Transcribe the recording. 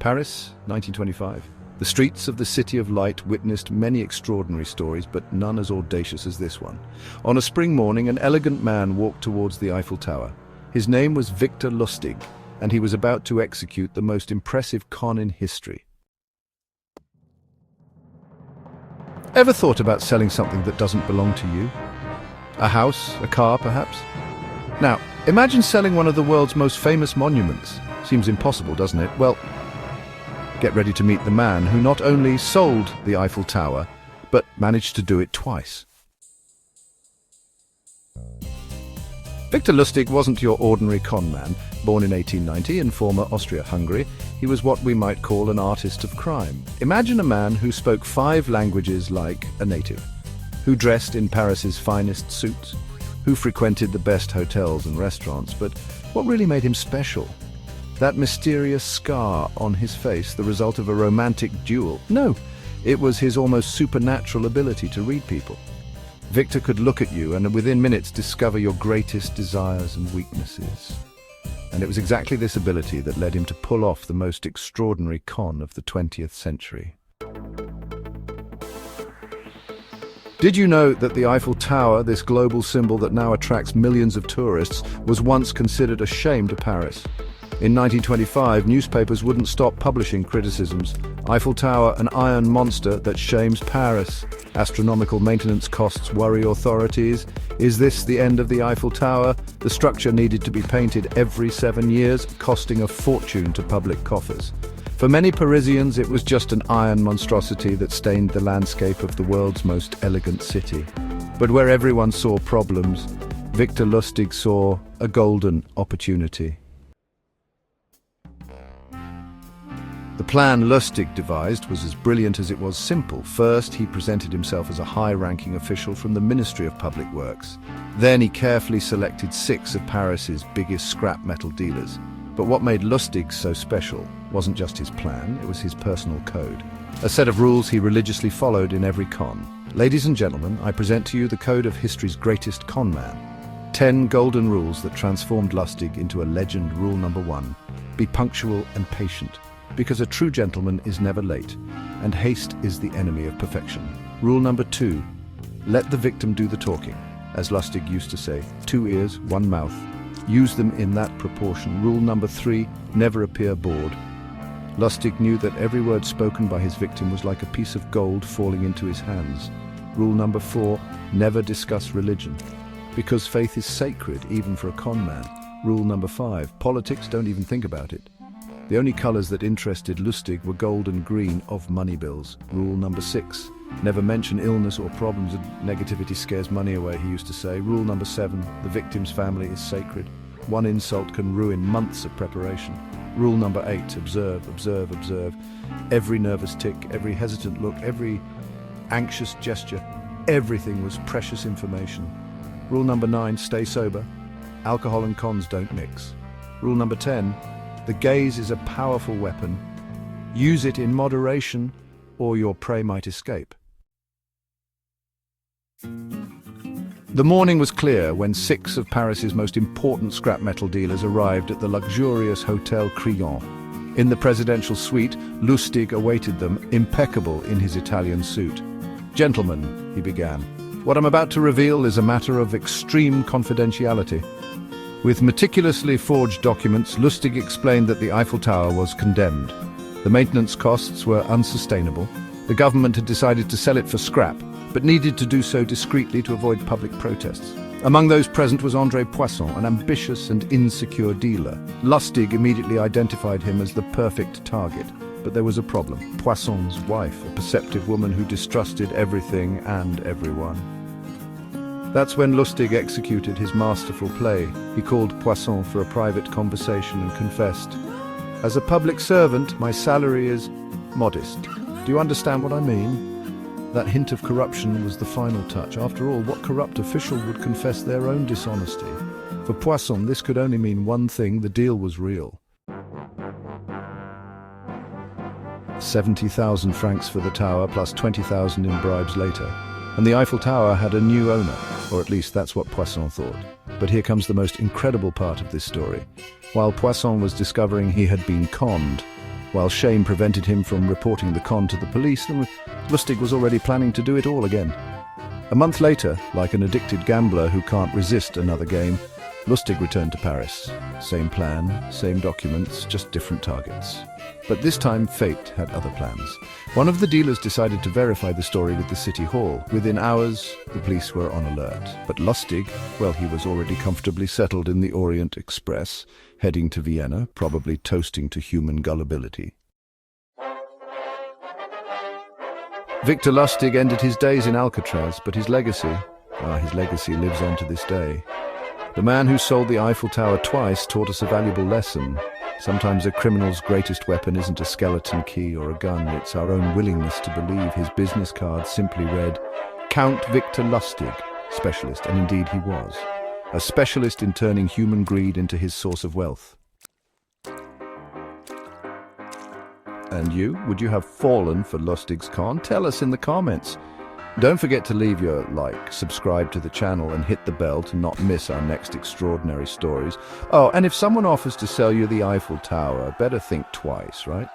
Paris, 1925. The streets of the City of Light witnessed many extraordinary stories, but none as audacious as this one. On a spring morning, an elegant man walked towards the Eiffel Tower. His name was Victor Lustig, and he was about to execute the most impressive con in history. Ever thought about selling something that doesn't belong to you? A house, a car, perhaps? Now, imagine selling one of the world's most famous monuments. Seems impossible, doesn't it? Well, get ready to meet the man who not only sold the Eiffel Tower, but managed to do it twice. Victor Lustig wasn't your ordinary con man. Born in 1890 in former Austria-Hungary, he was what we might call an artist of crime. Imagine a man who spoke 5 languages like a native, who dressed in Paris's finest suits, who frequented the best hotels and restaurants. But what really made him special? That mysterious scar on his face, the result of a romantic duel? No, it was his almost supernatural ability to read people. Victor could look at you and within minutes discover your greatest desires and weaknesses. And it was exactly this ability that led him to pull off the most extraordinary con of the 20th century. Did you know that the Eiffel Tower, this global symbol that now attracts millions of tourists, was once considered a shame to Paris? In 1925, newspapers wouldn't stop publishing criticisms. Eiffel Tower, an iron monster that shames Paris. Astronomical maintenance costs worry authorities. Is this the end of the Eiffel Tower? The structure needed to be painted every 7 years, costing a fortune to public coffers. For many Parisians, it was just an iron monstrosity that stained the landscape of the world's most elegant city. But where everyone saw problems, Victor Lustig saw a golden opportunity. The plan Lustig devised was as brilliant as it was simple. First, he presented himself as a high-ranking official from the Ministry of Public Works. Then he carefully selected 6 of Paris's biggest scrap metal dealers. But what made Lustig so special wasn't just his plan, it was his personal code. A set of rules he religiously followed in every con. Ladies and gentlemen, I present to you the code of history's greatest con man. 10 golden rules that transformed Lustig into a legend. Rule number 1, be punctual and patient. Because a true gentleman is never late, and haste is the enemy of perfection. Rule number 2, let the victim do the talking. As Lustig used to say, 2 ears, 1 mouth. Use them in that proportion. Rule number 3, never appear bored. Lustig knew that every word spoken by his victim was like a piece of gold falling into his hands. Rule number 4, never discuss religion, because faith is sacred even for a con man. Rule number 5, politics, don't even think about it. The only colors that interested Lustig were gold and green of money bills. Rule number 6, never mention illness or problems. Negativity scares money away, he used to say. Rule number 7, the victim's family is sacred. 1 insult can ruin months of preparation. Rule number 8, observe, observe, observe. Every nervous tick, every hesitant look, every anxious gesture, everything was precious information. Rule number 9, stay sober. Alcohol and cons don't mix. Rule number 10, the gaze is a powerful weapon. Use it in moderation, or your prey might escape. The morning was clear when 6 of Paris's most important scrap metal dealers arrived at the luxurious Hotel Crillon. In the presidential suite, Lustig awaited them, impeccable in his Italian suit. "Gentlemen," he began, "what I'm about to reveal is a matter of extreme confidentiality." With meticulously forged documents, Lustig explained that the Eiffel Tower was condemned. The maintenance costs were unsustainable. The government had decided to sell it for scrap, but needed to do so discreetly to avoid public protests. Among those present was André Poisson, an ambitious and insecure dealer. Lustig immediately identified him as the perfect target. But there was a problem. Poisson's wife, a perceptive woman who distrusted everything and everyone. That's when Lustig executed his masterful play. He called Poisson for a private conversation and confessed, "As a public servant, my salary is modest. Do you understand what I mean?" That hint of corruption was the final touch. After all, what corrupt official would confess their own dishonesty? For Poisson, this could only mean one thing: the deal was real. 70,000 francs for the tower, plus 20,000 in bribes later. And the Eiffel Tower had a new owner, or at least that's what Poisson thought. But here comes the most incredible part of this story. While Poisson was discovering he had been conned, While shame prevented him from reporting the con to the police, Lustig was already planning to do it all again. A month later, like an addicted gambler who can't resist another game, Lustig returned to Paris. Same plan, same documents, just different targets. But this time, fate had other plans. One of the dealers decided to verify the story with the city hall. Within hours, the police were on alert. But Lustig, well, he was already comfortably settled in the Orient Express, heading to Vienna, probably toasting to human gullibility. Victor Lustig ended his days in Alcatraz, but his legacy lives on to this day. The man who sold the Eiffel Tower twice taught us a valuable lesson. Sometimes a criminal's greatest weapon isn't a skeleton key or a gun, it's our own willingness to believe. His business card simply read, Count Victor Lustig, specialist, and indeed he was. A specialist in turning human greed into his source of wealth. And you? Would you have fallen for Lustig's con? Tell us in the comments. Don't forget to leave your like, subscribe to the channel and hit the bell to not miss our next extraordinary stories. Oh, and if someone offers to sell you the Eiffel Tower, better think twice, right?